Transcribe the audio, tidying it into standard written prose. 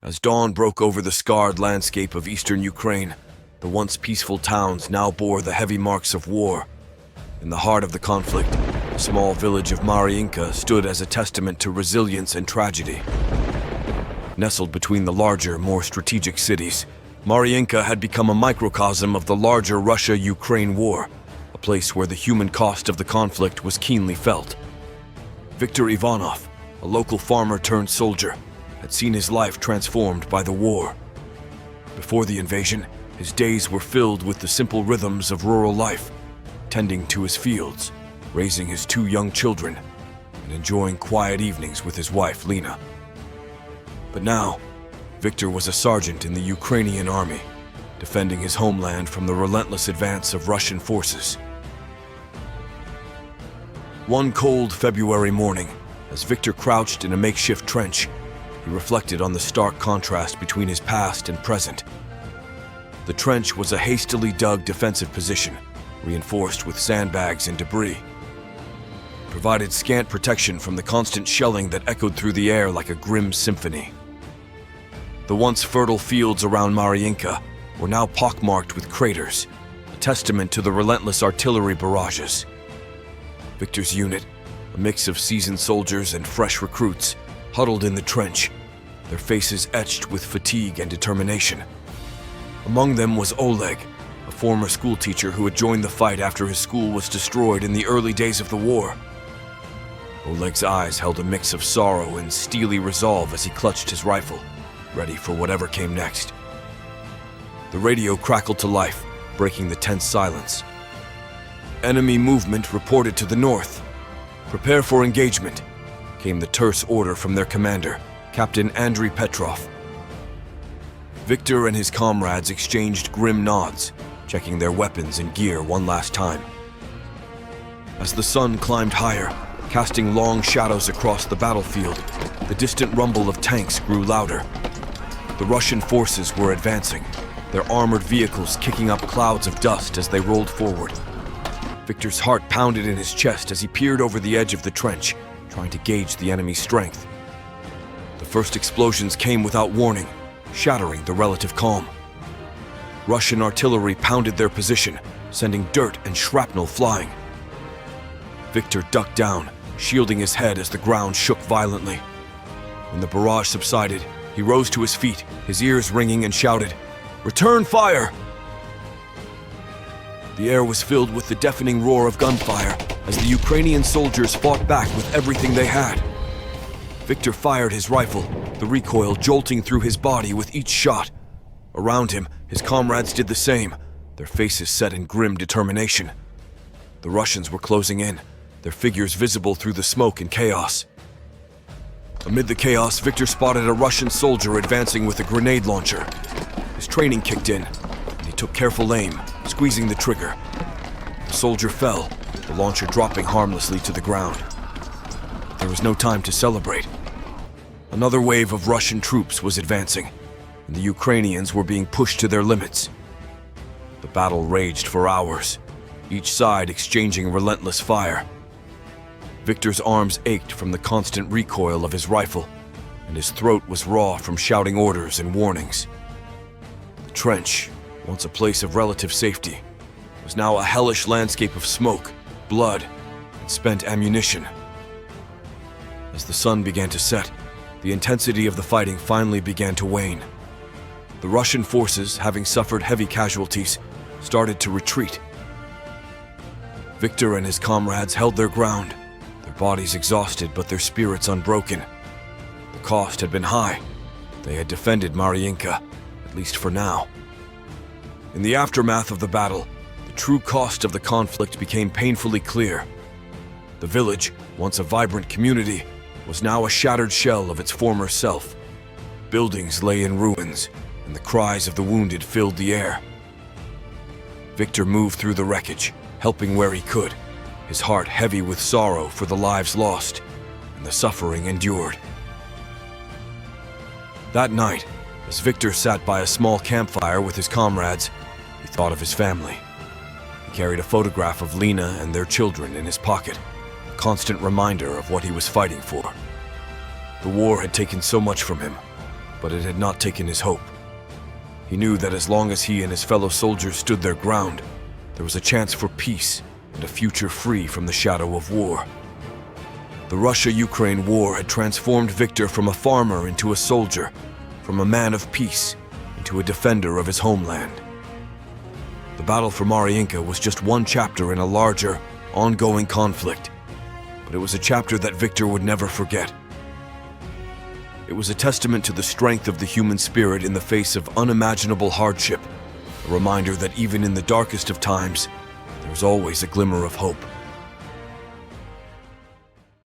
As dawn broke over the scarred landscape of eastern Ukraine, the once peaceful towns now bore the heavy marks of war. In the heart of the conflict, the small village of Mariinka stood as a testament to resilience and tragedy. Nestled between the larger, more strategic cities, Mariinka had become a microcosm of the larger Russia-Ukraine war, a place where the human cost of the conflict was keenly felt. Viktor Ivanov, a local farmer turned soldier, had seen his life transformed by the war. Before the invasion, his days were filled with the simple rhythms of rural life, tending to his fields, raising his 2 young children, and enjoying quiet evenings with his wife, Lena. But now, Viktor was a sergeant in the Ukrainian army, defending his homeland from the relentless advance of Russian forces. One cold February morning, as Viktor crouched in a makeshift trench, he reflected on the stark contrast between his past and present. The trench was a hastily dug defensive position, reinforced with sandbags and debris. It provided scant protection from the constant shelling that echoed through the air like a grim symphony. The once fertile fields around Mariinka were now pockmarked with craters, a testament to the relentless artillery barrages. Viktor's unit, a mix of seasoned soldiers and fresh recruits, huddled in the trench, their faces etched with fatigue and determination. Among them was Oleg, a former schoolteacher who had joined the fight after his school was destroyed in the early days of the war. Oleg's eyes held a mix of sorrow and steely resolve as he clutched his rifle, ready for whatever came next. The radio crackled to life, breaking the tense silence. Enemy movement reported to the north. Prepare for engagement, came the terse order from their commander, Captain Andriy Petrov. Viktor and his comrades exchanged grim nods, checking their weapons and gear one last time. As the sun climbed higher, casting long shadows across the battlefield, the distant rumble of tanks grew louder. The Russian forces were advancing, their armored vehicles kicking up clouds of dust as they rolled forward. Viktor's heart pounded in his chest as he peered over the edge of the trench, trying to gauge the enemy's strength. The first explosions came without warning, shattering the relative calm. Russian artillery pounded their position, sending dirt and shrapnel flying. Viktor ducked down, shielding his head as the ground shook violently. When the barrage subsided, he rose to his feet, his ears ringing, and shouted, "Return fire!" The air was filled with the deafening roar of gunfire as the Ukrainian soldiers fought back with everything they had. Viktor fired his rifle, the recoil jolting through his body with each shot. Around him, his comrades did the same, their faces set in grim determination. The Russians were closing in, their figures visible through the smoke and chaos. Amid the chaos, Viktor spotted a Russian soldier advancing with a grenade launcher. His training kicked in, and he took careful aim, squeezing the trigger. The soldier fell, the launcher dropping harmlessly to the ground. There was no time to celebrate. Another wave of Russian troops was advancing, and the Ukrainians were being pushed to their limits. The battle raged for hours, each side exchanging relentless fire. Viktor's arms ached from the constant recoil of his rifle, and his throat was raw from shouting orders and warnings. The trench, once a place of relative safety, was now a hellish landscape of smoke, blood, and spent ammunition. As the sun began to set, the intensity of the fighting finally began to wane. The Russian forces, having suffered heavy casualties, started to retreat. Viktor and his comrades held their ground, their bodies exhausted but their spirits unbroken. The cost had been high. They had defended Mariinka, at least for now. In the aftermath of the battle, the true cost of the conflict became painfully clear. The village, once a vibrant community, was now a shattered shell of its former self. Buildings lay in ruins, and the cries of the wounded filled the air. Viktor moved through the wreckage, helping where he could, his heart heavy with sorrow for the lives lost and the suffering endured. That night, as Viktor sat by a small campfire with his comrades, he thought of his family. He carried a photograph of Lena and their children in his pocket, a constant reminder of what he was fighting for. The war had taken so much from him, but it had not taken his hope. He knew that as long as he and his fellow soldiers stood their ground, there was a chance for peace and a future free from the shadow of war. The Russia-Ukraine war had transformed Viktor from a farmer into a soldier, from a man of peace into a defender of his homeland. The battle for Mariinka was just one chapter in a larger, ongoing conflict, but it was a chapter that Viktor would never forget. It was a testament to the strength of the human spirit in the face of unimaginable hardship, a reminder that even in the darkest of times, there's always a glimmer of hope.